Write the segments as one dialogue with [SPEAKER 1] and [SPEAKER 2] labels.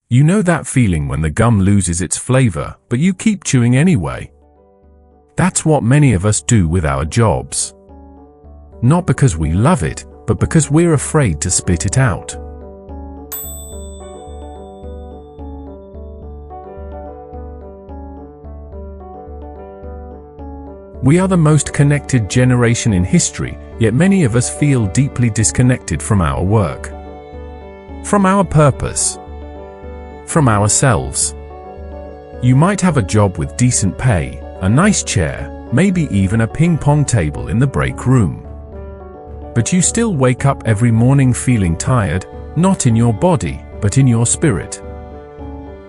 [SPEAKER 1] You know that feeling when the gum loses its flavor, but you keep chewing anyway? That's what many of us do with our jobs. Not because we love it, but because we're afraid to spit it out. We are the most connected generation in history, yet many of us feel deeply disconnected from our work, from our purpose, from ourselves. You might have a job with decent pay, a nice chair, maybe even a ping-pong table in the break room. But you still wake up every morning feeling tired, not in your body, but in your spirit.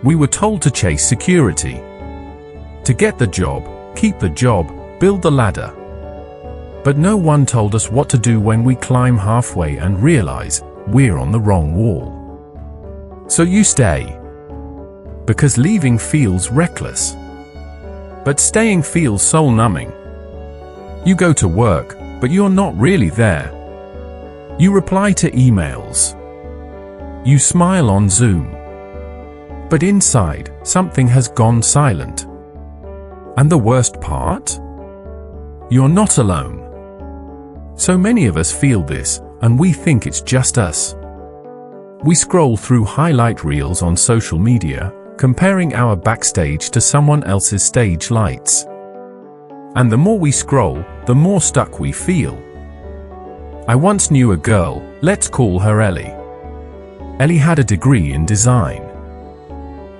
[SPEAKER 1] We were told to chase security, to get the job, keep the job, build the ladder. But no one told us what to do when we climb halfway and realize we're on the wrong wall. So you stay, because leaving feels reckless. But staying feels soul-numbing. You go to work, but you're not really there. You reply to emails. You smile on Zoom. But inside, something has gone silent. And the worst part? You're not alone. So many of us feel this, and we think it's just us. We scroll through highlight reels on social media, comparing our backstage to someone else's stage lights. And the more we scroll, the more stuck we feel. I once knew a girl, let's call her Ellie. Ellie had a degree in design.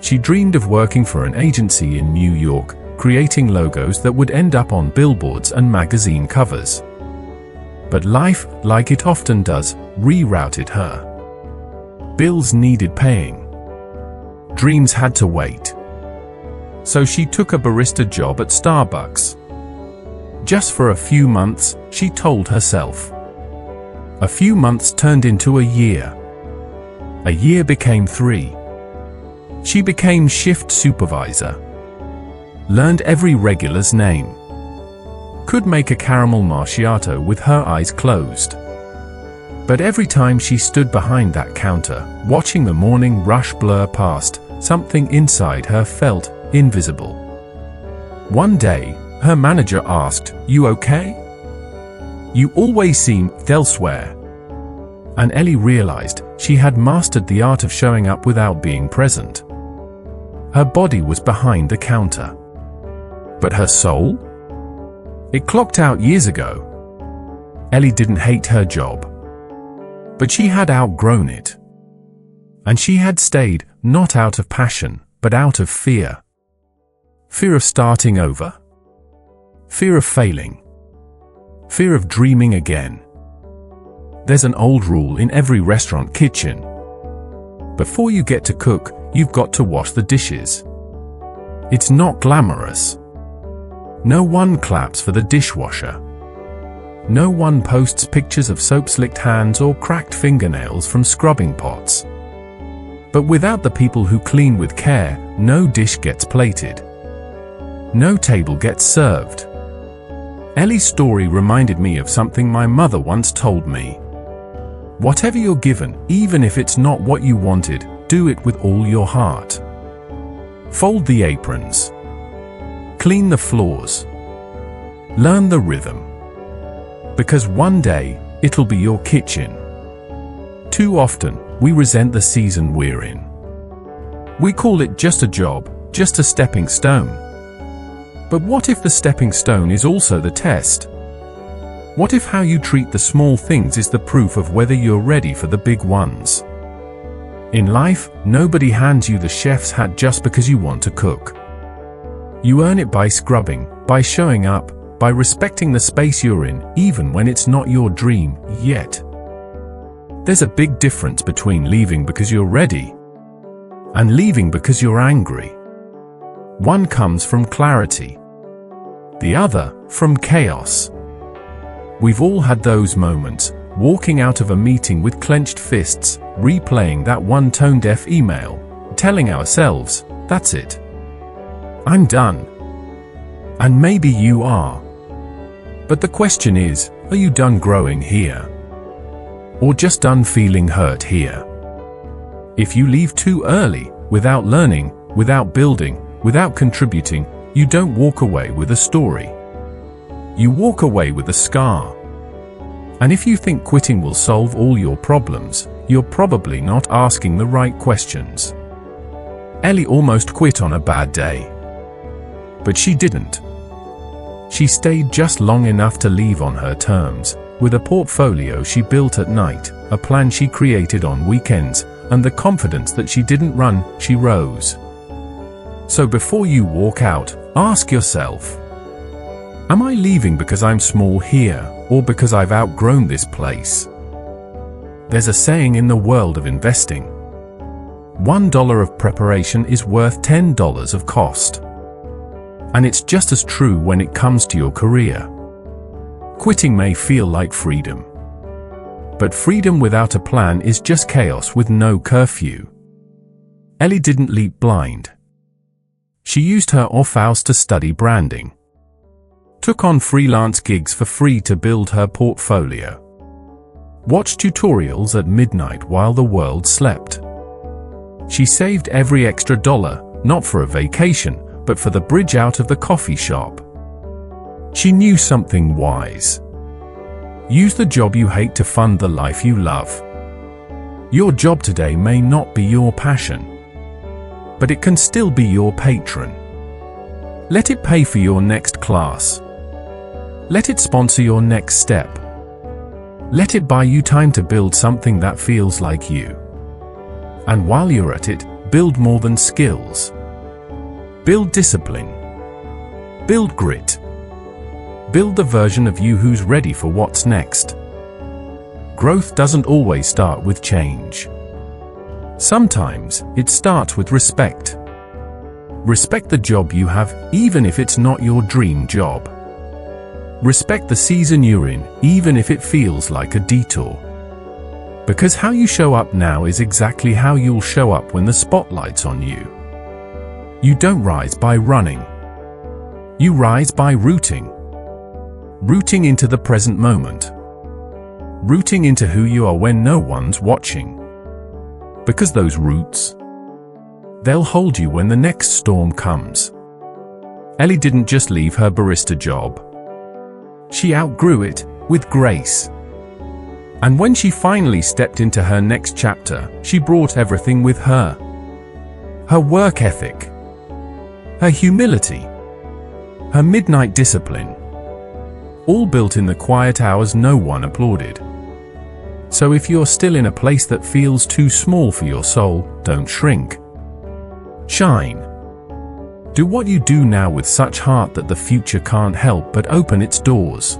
[SPEAKER 1] She dreamed of working for an agency in New York, creating logos that would end up on billboards and magazine covers. But life, like it often does, rerouted her. Bills needed paying. Dreams had to wait. So she took a barista job at Starbucks. Just for a few months, she told herself. A few months turned into a year. A year became 3. She became shift supervisor. Learned every regular's name. Could make a caramel macchiato with her eyes closed. But every time she stood behind that counter, watching the morning rush blur past, something inside her felt invisible. One day, her manager asked, "You okay? You always seem elsewhere." And Ellie realized she had mastered the art of showing up without being present. Her body was behind the counter. But her soul? It clocked out years ago. Ellie didn't hate her job. But she had outgrown it. And she had stayed, not out of passion, but out of fear. Fear of starting over. Fear of failing. Fear of dreaming again. There's an old rule in every restaurant kitchen. Before you get to cook, you've got to wash the dishes. It's not glamorous. No one claps for the dishwasher. No one posts pictures of soap-slicked hands or cracked fingernails from scrubbing pots. But without the people who clean with care, no dish gets plated. No table gets served. Ellie's story reminded me of something my mother once told me. Whatever you're given, even if it's not what you wanted, do it with all your heart. Fold the aprons. Clean the floors. Learn the rhythm. Because one day, it'll be your kitchen. Too often, we resent the season we're in. We call it just a job, just a stepping stone. But what if the stepping stone is also the test? What if how you treat the small things is the proof of whether you're ready for the big ones? In life, nobody hands you the chef's hat just because you want to cook. You earn it by scrubbing, by showing up, by respecting the space you're in, even when it's not your dream yet. There's a big difference between leaving because you're ready and leaving because you're angry. One comes from clarity, the other from chaos. We've all had those moments, walking out of a meeting with clenched fists, replaying that one tone-deaf email, telling ourselves, "That's it. I'm done." And maybe you are. But the question is, are you done growing here? Or just done feeling hurt here? If you leave too early, without learning, without building, without contributing, you don't walk away with a story. You walk away with a scar. And if you think quitting will solve all your problems, you're probably not asking the right questions. Ellie almost quit on a bad day. But she didn't. She stayed just long enough to leave on her terms, with a portfolio she built at night, a plan she created on weekends, and the confidence that she didn't run, she rose. So before you walk out, ask yourself, am I leaving because I'm small here, or because I've outgrown this place? There's a saying in the world of investing: $1 of preparation is worth $10 of cost. And it's just as true when it comes to your career. Quitting may feel like freedom. But freedom without a plan is just chaos with no curfew. Ellie didn't leap blind. She used her off hours to study branding. Took on freelance gigs for free to build her portfolio. Watched tutorials at midnight while the world slept. She saved every extra dollar, not for a vacation, but for the bridge out of the coffee shop. She knew something wise. Use the job you hate to fund the life you love. Your job today may not be your passion, but it can still be your patron. Let it pay for your next class. Let it sponsor your next step. Let it buy you time to build something that feels like you. And while you're at it, build more than skills. Build discipline. Build grit. Build the version of you who's ready for what's next. Growth doesn't always start with change. Sometimes it starts with respect. Respect the job you have, even if it's not your dream job. Respect the season you're in, even if it feels like a detour. Because how you show up now is exactly how you'll show up when the spotlight's on you. You don't rise by running. You rise by rooting. Rooting into the present moment. Rooting into who you are when no one's watching. Because those roots, they'll hold you when the next storm comes. Ellie didn't just leave her barista job. She outgrew it, with grace. And when she finally stepped into her next chapter, she brought everything with her. Her work ethic. Her humility. Her midnight discipline. All built in the quiet hours no one applauded. So if you're still in a place that feels too small for your soul, don't shrink. Shine. Do what you do now with such heart that the future can't help but open its doors.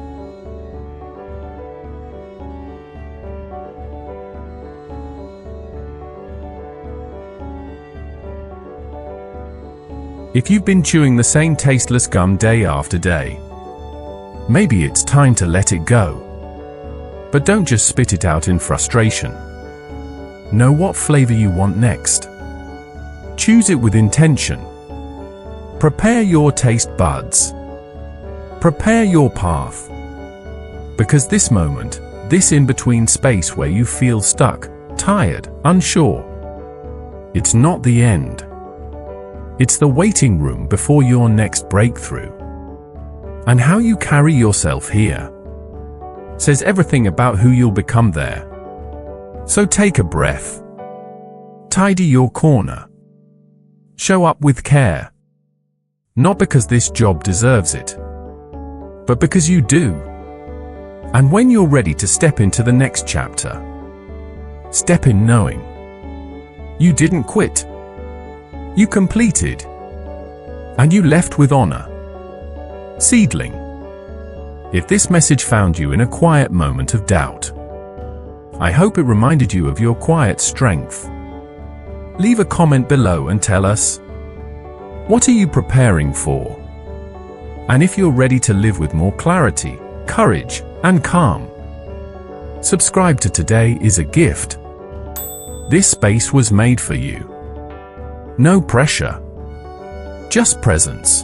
[SPEAKER 1] If you've been chewing the same tasteless gum day after day, maybe it's time to let it go. But don't just spit it out in frustration. Know what flavor you want next. Choose it with intention. Prepare your taste buds. Prepare your path. Because this moment, this in-between space where you feel stuck, tired, unsure, it's not the end. It's the waiting room before your next breakthrough. And how you carry yourself here says everything about who you'll become there. So take a breath. Tidy your corner. Show up with care. Not because this job deserves it, but because you do. And when you're ready to step into the next chapter, step in knowing you didn't quit. You completed. And you left with honor. Seedling. If this message found you in a quiet moment of doubt, I hope it reminded you of your quiet strength. Leave a comment below and tell us, what are you preparing for? And if you're ready to live with more clarity, courage, and calm, subscribe to Today is a Gift. This space was made for you. No pressure. Just presence.